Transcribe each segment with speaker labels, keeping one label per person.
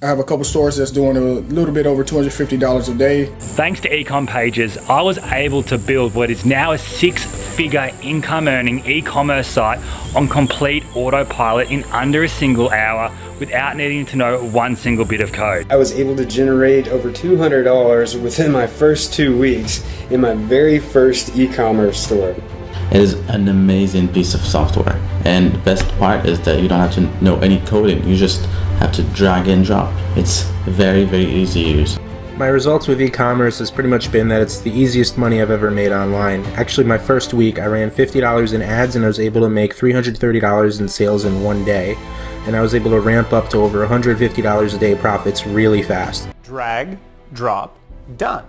Speaker 1: I have a couple stores that's doing a little bit over $250 a day.
Speaker 2: Thanks to eCom Pages, I was able to build what is now a six-figure income-earning e-commerce site on complete autopilot in under a single hour without needing to know one single bit of code.
Speaker 3: I was able to generate over $200 within my first 2 weeks in my very first e-commerce store.
Speaker 4: It is an amazing piece of software, and the best part is that you don't have to know any coding. You just have to drag and drop. It's very, very easy to use.
Speaker 5: My results with e-commerce has pretty much been that it's the easiest money I've ever made online. Actually, my first week I ran $50 in ads and I was able to make $330 in sales in one day. And I was able to ramp up to over $150 a day profits really fast.
Speaker 6: Drag, drop, done.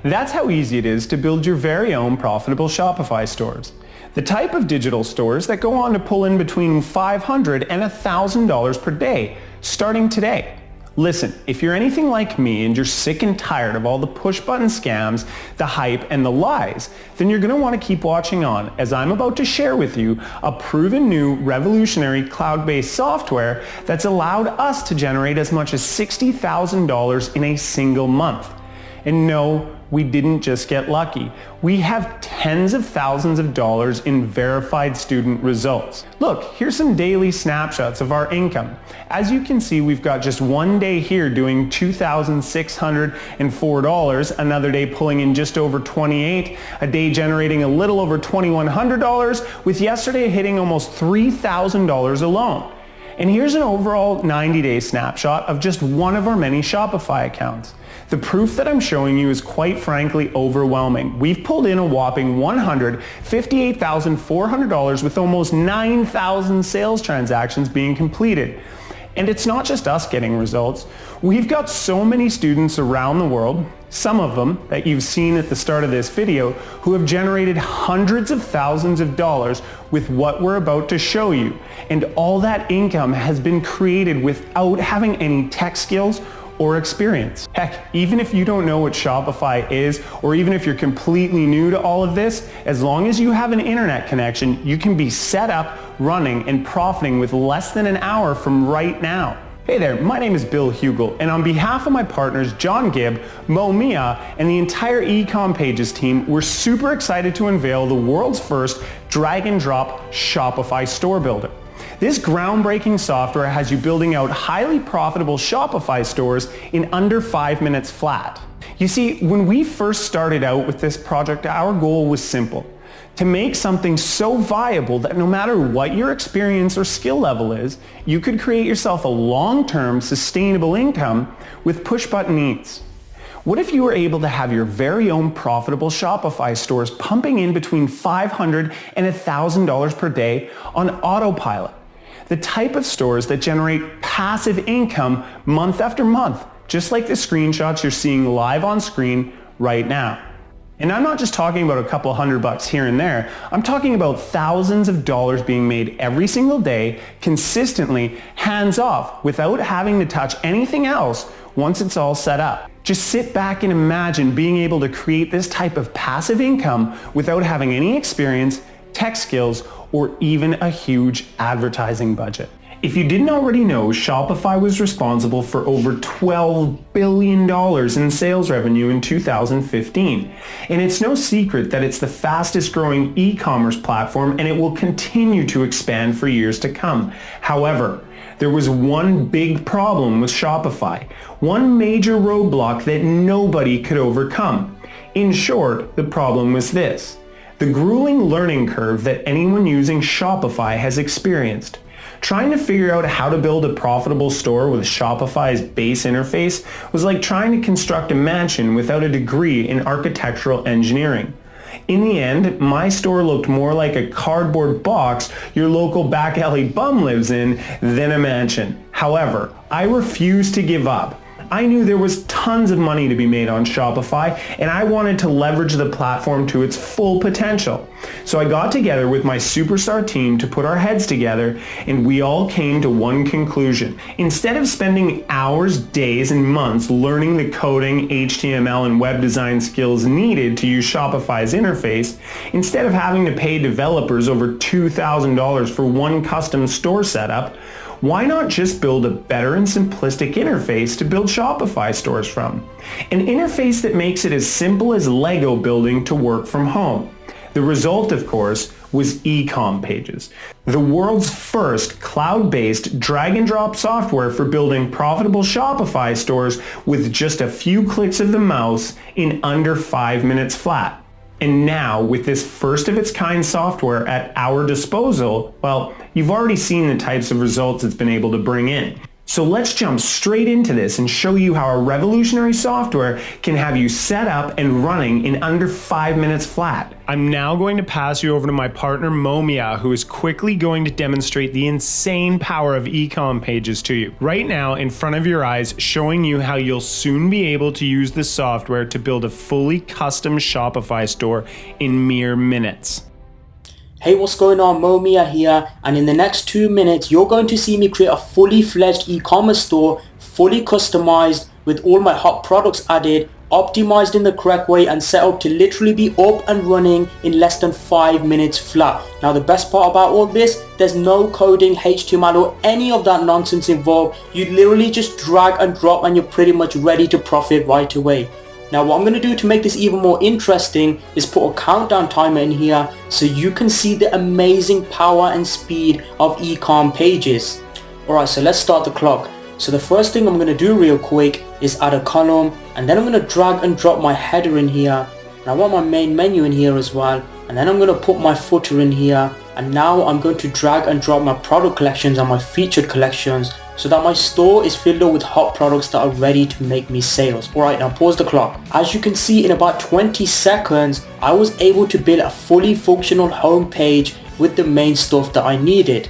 Speaker 6: That's how easy it is to build your very own profitable Shopify stores. The type of digital stores that go on to pull in between $500 and $1,000 per day, starting today. Listen, if you're anything like me and you're sick and tired of all the push-button scams, the hype, and the lies, then you're going to want to keep watching on as I'm about to share with you a proven new revolutionary cloud-based software that's allowed us to generate as much as $60,000 in a single month. And no, we didn't just get lucky. We have tens of thousands of dollars in verified student results. Look, here's some daily snapshots of our income. As you can see, we've got just one day here doing $2,604, another day pulling in just over $28, a day generating a little over $2,100, with yesterday hitting almost $3,000 alone. And here's an overall 90-day snapshot of just one of our many Shopify accounts. The proof that I'm showing you is quite frankly overwhelming. We've pulled in a whopping $158,400 with almost 9,000 sales transactions being completed. And it's not just us getting results. We've got so many students around the world, some of them that you've seen at the start of this video, who have generated hundreds of thousands of dollars with what we're about to show you. And all that income has been created without having any tech skills or experience. Heck, even if you don't know what Shopify is, or even if you're completely new to all of this, as long as you have an internet connection, you can be set up, running, and profiting with less than an hour from right now. Hey there, my name is Bill Hugel, and on behalf of my partners John Gibb, Mo Mia, and the entire eCom Pages team, we're super excited to unveil the world's first drag and drop Shopify store builder. This groundbreaking software has you building out highly profitable Shopify stores in under 5 minutes flat. You see, when we first started out with this project, our goal was simple: to make something so viable that no matter what your experience or skill level is, you could create yourself a long-term sustainable income with push-button ease. What if you were able to have your very own profitable Shopify stores pumping in between $500 and $1,000 per day on autopilot? The type of stores that generate passive income month after month, just like the screenshots you're seeing live on screen right now. And I'm not just talking about a couple $100 here and there. I'm talking about thousands of dollars being made every single day, consistently, hands off, without having to touch anything else once it's all set up. Just sit back and imagine being able to create this type of passive income without having any experience, tech skills, or even a huge advertising budget. If you didn't already know, Shopify was responsible for over $12 billion in sales revenue in 2015. And it's no secret that it's the fastest growing e-commerce platform, and it will continue to expand for years to come. However, there was one big problem with Shopify, one major roadblock that nobody could overcome. In short, the problem was this: the grueling learning curve that anyone using Shopify has experienced. Trying to figure out how to build a profitable store with Shopify's base interface was like trying to construct a mansion without a degree in architectural engineering. In the end, my store looked more like a cardboard box your local back alley bum lives in than a mansion. However, I refused to give up. I knew there was tons of money to be made on Shopify, and I wanted to leverage the platform to its full potential. So I got together with my superstar team to put our heads together, and we all came to one conclusion. Instead of spending hours, days, and months learning the coding, HTML, and web design skills needed to use Shopify's interface, instead of having to pay developers over $2,000 for one custom store setup, why not just build a better and simplistic interface to build Shopify stores from? An interface that makes it as simple as Lego building to work from home. The result, of course, was eCom Pages, the world's first cloud-based drag-and-drop software for building profitable Shopify stores with just a few clicks of the mouse in under 5 minutes flat. And now, with this first-of-its-kind software at our disposal, well, you've already seen the types of results it's been able to bring in. So let's jump straight into this and show you how our revolutionary software can have you set up and running in under 5 minutes flat. I'm now going to pass you over to my partner Momia, who is quickly going to demonstrate the insane power of eCom Pages to you. Right now, in front of your eyes, showing you how you'll soon be able to use this software to build a fully custom Shopify store in mere minutes.
Speaker 7: Hey, what's going on? Momia here, and in the next 2 minutes you're going to see me create a fully fledged e-commerce store, fully customized with all my hot products added, optimized in the correct way, and set up to literally be up and running in less than 5 minutes flat. Now the best part about all this, there's no coding, HTML or any of that nonsense involved. You literally just drag and drop and you're pretty much ready to profit right away. Now what I'm going to do to make this even more interesting is put a countdown timer in here so you can see the amazing power and speed of eCom Pages. Alright, so let's start the clock. So the first thing I'm going to do real quick is add a column, and then I'm going to drag and drop my header in here, and I want my main menu in here as well, and then I'm going to put my footer in here, and now I'm going to drag and drop my product collections and my featured collections so that my store is filled up with hot products that are ready to make me sales. Alright, now pause the clock. As you can see, in about 20 seconds I was able to build a fully functional home page with the main stuff that I needed.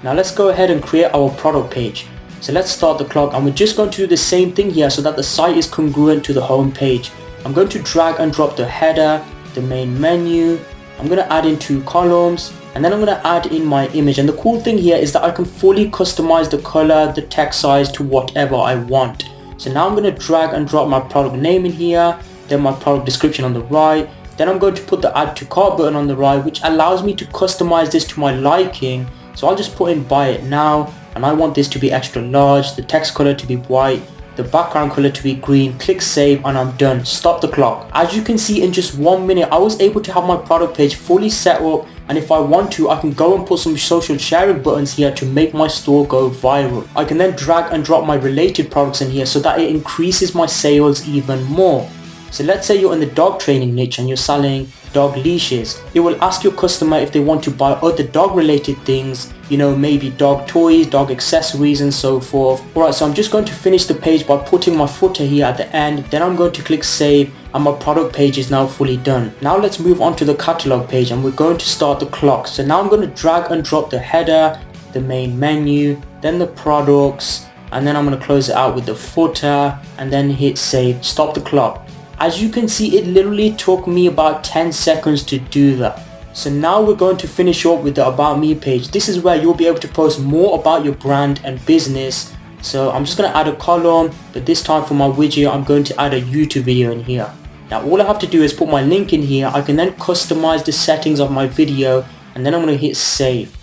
Speaker 7: Now let's go ahead and create our product page. So let's start the clock, and we're just going to do the same thing here so that the site is congruent to the home page. I'm going to drag and drop the header, the main menu, I'm going to add in 2 columns, and then I'm going to add in my image. And the cool thing here is that I can fully customize the color, the text size to whatever I want. So now I'm going to drag and drop my product name in here, then my product description on the right, then I'm going to put the add to cart button on the right, which allows me to customize this to my liking. So I'll just put in buy it now, and I want this to be extra large, the text color to be white, the background color to be green. Click save and I'm done. Stop the clock. As you can see, in just 1 minute I was able to have my product page fully set up, and if I want to I can go and put some social sharing buttons here to make my store go viral. I can then drag and drop my related products in here so that it increases my sales even more. So let's say you're in the dog training niche and you're selling dog leashes. It will ask your customer if they want to buy other dog related things, you know, maybe dog toys, dog accessories and so forth. Alright, so I'm just going to finish the page by putting my footer here at the end, then I'm going to click save and my product page is now fully done. Now let's move on to the catalog page and we're going to start the clock. So now I'm going to drag and drop the header, the main menu, then the products, and then I'm going to close it out with the footer and then hit save. Stop the clock. As you can see, it literally took me about 10 seconds to do that. So now we're going to finish up with the about me page. This is where you'll be able to post more about your brand and business. So I'm just going to add a column, but this time for my widget I'm going to add a YouTube video in here. Now all I have to do is put my link in here. I can then customize the settings of my video and then I'm going to hit save.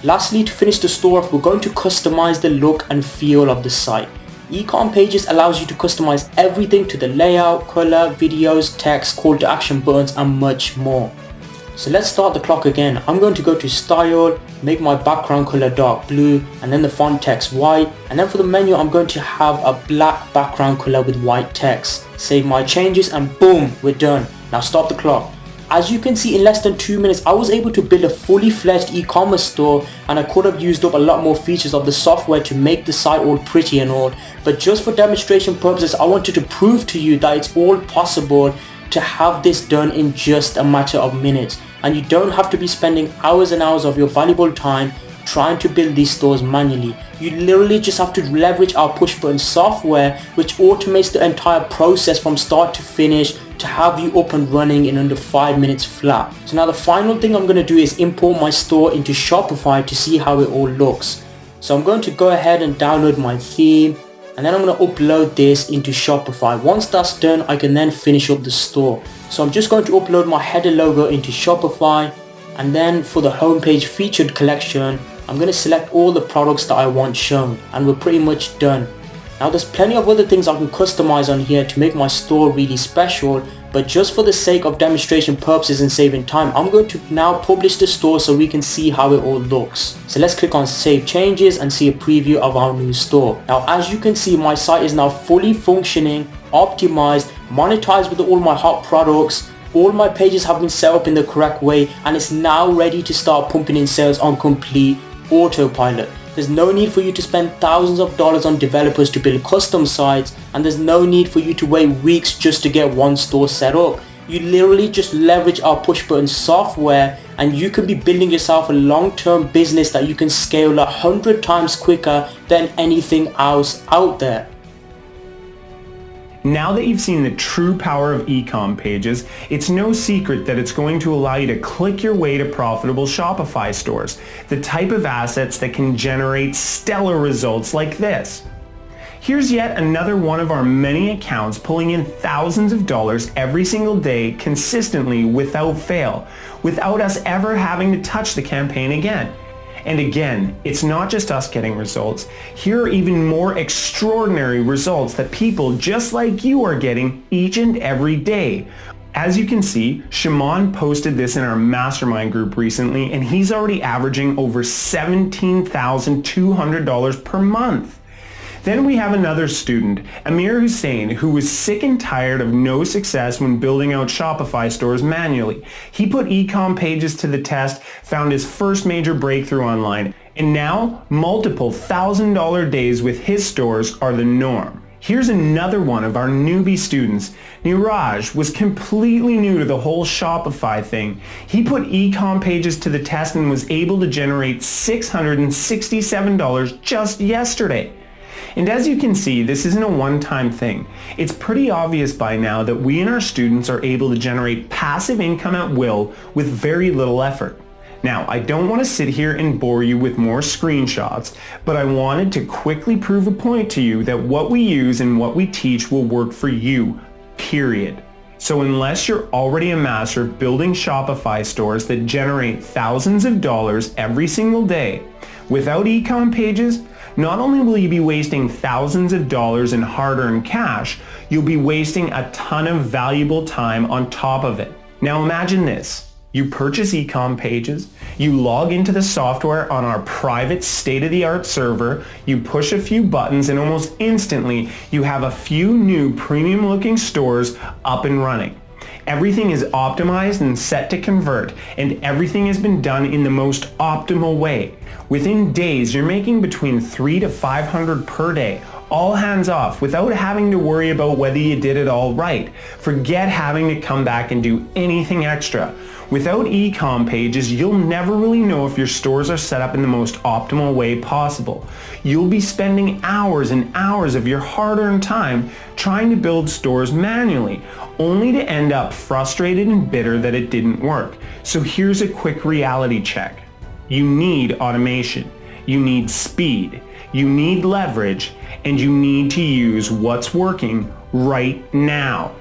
Speaker 7: Lastly, to finish the store off, we're going to customize the look and feel of the site. eCom Pages allows you to customize everything to the layout, color, videos, text, call to action buttons and much more. So let's start the clock again. I'm going to go to style, make my background color dark blue and then the font text white, and then for the menu I'm going to have a black background color with white text. Save my changes and boom, we're done. Now stop the clock. As you can see, in less than 2 minutes I was able to build a fully fledged e-commerce store, and I could have used up a lot more features of the software to make the site all pretty and all, but just for demonstration purposes I wanted to prove to you that it's all possible to have this done in just a matter of minutes, and you don't have to be spending hours and hours of your valuable time trying to build these stores manually. You literally just have to leverage our push button software, which automates the entire process from start to finish to have you up and running in under 5 minutes flat. So now the final thing I'm going to do is import my store into Shopify to see how it all looks. So I'm going to go ahead and download my theme, and then I'm going to upload this into Shopify. Once that's done, I can then finish up the store. So I'm just going to upload my header logo into Shopify, and then for the homepage featured collection, I'm going to select all the products that I want shown, and we're pretty much done. Now there's plenty of other things I can customize on here to make my store really special, but just for the sake of demonstration purposes and saving time, I'm going to now publish the store so we can see how it all looks. So let's click on save changes and see a preview of our new store. Now as you can see, my site is now fully functioning, optimized, monetized with all my hot products. All my pages have been set up in the correct way, and it's now ready to start pumping in sales on complete autopilot. There's no need for you to spend thousands of dollars on developers to build custom sites, and there's no need for you to wait weeks just to get one store set up. You literally just leverage our push button software, and you can be building yourself a long-term business that you can scale 100 times quicker than anything else out there.
Speaker 6: Now that you've seen the true power of eCom pages, it's no secret that it's going to allow you to click your way to profitable Shopify stores, the type of assets that can generate stellar results like this. Here's yet another one of our many accounts pulling in thousands of dollars every single day consistently without fail, without us ever having to touch the campaign again. And again, it's not just us getting results. Here are even more extraordinary results that people just like you are getting each and every day. As you can see, Shimon posted this in our mastermind group recently, and he's already averaging over $17,200 per month. Then we have another student, Amir Hussein, who was sick and tired of no success when building out Shopify stores manually. He put eCom pages to the test, found his first major breakthrough online, and now multiple $1,000 days with his stores are the norm. Here's another one of our newbie students. Niraj was completely new to the whole Shopify thing. He put eCom pages to the test and was able to generate $667 just yesterday. And as you can see, this isn't a one-time thing. It's pretty obvious by now that we and our students are able to generate passive income at will with very little effort. Now, I don't want to sit here and bore you with more screenshots, but I wanted to quickly prove a point to you that what we use and what we teach will work for you, period. So unless you're already a master building Shopify stores that generate thousands of dollars every single day, without eCom pages, not only will you be wasting thousands of dollars in hard-earned cash, you'll be wasting a ton of valuable time on top of it. Now imagine this. You purchase eCom pages, you log into the software on our private state-of-the-art server, you push a few buttons, and almost instantly you have a few new premium-looking stores up and running. Everything is optimized and set to convert, and everything has been done in the most optimal way. Within days, you're making between $300 to $500 per day, all hands off, without having to worry about whether you did it all right. Forget having to come back and do anything extra. Without eCom pages, you'll never really know if your stores are set up in the most optimal way possible. You'll be spending hours and hours of your hard-earned time trying to build stores manually, only to end up frustrated and bitter that it didn't work. So here's a quick reality check. You need automation, you need speed, you need leverage, and you need to use what's working right now.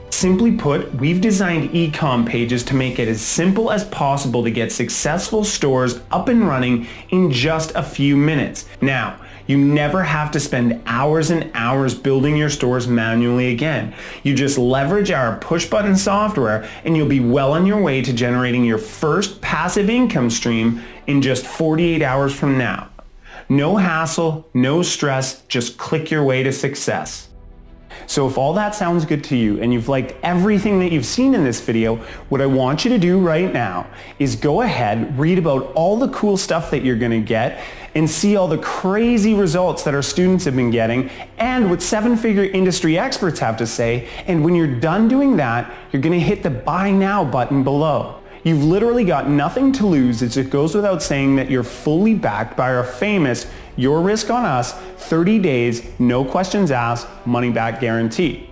Speaker 6: Simply put, we've designed eCom pages to make it as simple as possible to get successful stores up and running in just a few minutes. Now, you never have to spend hours and hours building your stores manually again. You just leverage our push-button software and you'll be well on your way to generating your first passive income stream in just 48 hours from now. No hassle, no stress, just click your way to success. So if all that sounds good to you and you've liked everything that you've seen in this video, what I want you to do right now is go ahead, read about all the cool stuff that you're going to get, and see all the crazy results that our students have been getting and what seven-figure industry experts have to say. And when you're done doing that, you're going to hit the Buy Now button below. You've literally got nothing to lose. It goes without saying that you're fully backed by our famous Your Risk on Us 30 days, no questions asked, money back guarantee.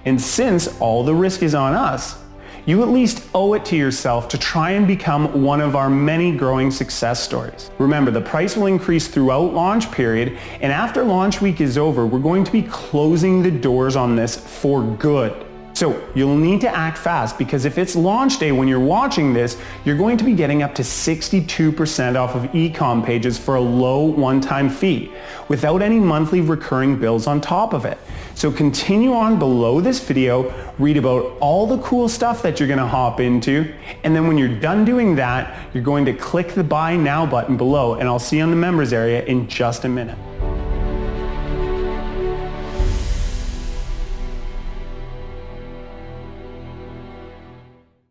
Speaker 6: And since all the risk is on us, you at least owe it to yourself to try and become one of our many growing success stories. Remember, the price will increase throughout launch period, and after launch week is over, we're going to be closing the doors on this for good. So you'll need to act fast, because if it's launch day when you're watching this, you're going to be getting up to 62% off of eCom pages for a low one-time fee without any monthly recurring bills on top of it. So continue on below this video, read about all the cool stuff that you're going to hop into, and then when you're done doing that, you're going to click the Buy Now button below, and I'll see you on the members area in just a minute.